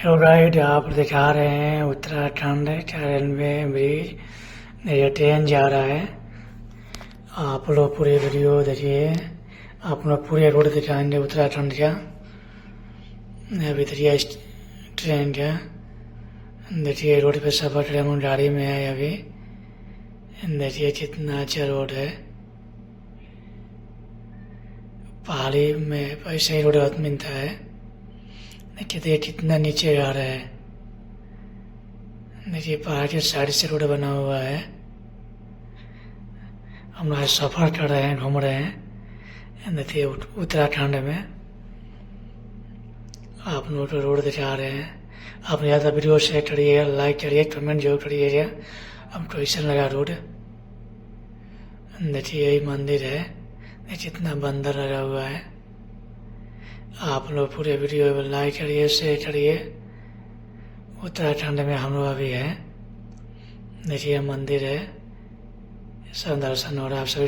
Hello guide, आप दिखा रहे हैं उत्तराखंड रेलवे ब्रिज। ये ट्रेन जा रहा है। आप लोग पूरे वीडियो देखिए। आप लोग पूरे रोड दिखाएंगे उत्तराखंड का। अभी देखिए इस ट्रेन का। देखिए रोड पे सफर कर हम गाड़ी में है अभी। देखिए कितना अच्छा रोड है। पहाड़ी में ऐसे ही रोड मिलता है। देखिए कितना नीचे आ रहा है। देखिए पहाड़ के साइड से रोड बना हुआ है। हम लोग सफ़र कर रहे हैं, घूम रहे हैं। देखिए उत्तराखंड में आप लोग तो रोड दिखा रहे हैं। आप ज़्यादा वीडियो शेयर करिएगा, लाइक करिए, कमेंट जरूर करिएगा। अब कैसा लगा रोड। देखिए यही मंदिर है। देखिए इतना बंदर लगा हुआ है। आप लोग पूरे वीडियो को लाइक करिए, शेयर करिए। उत्तराखंड में हम लोग अभी हैं। देखिए मंदिर है, सब दर्शन हो रहा है। आप सभी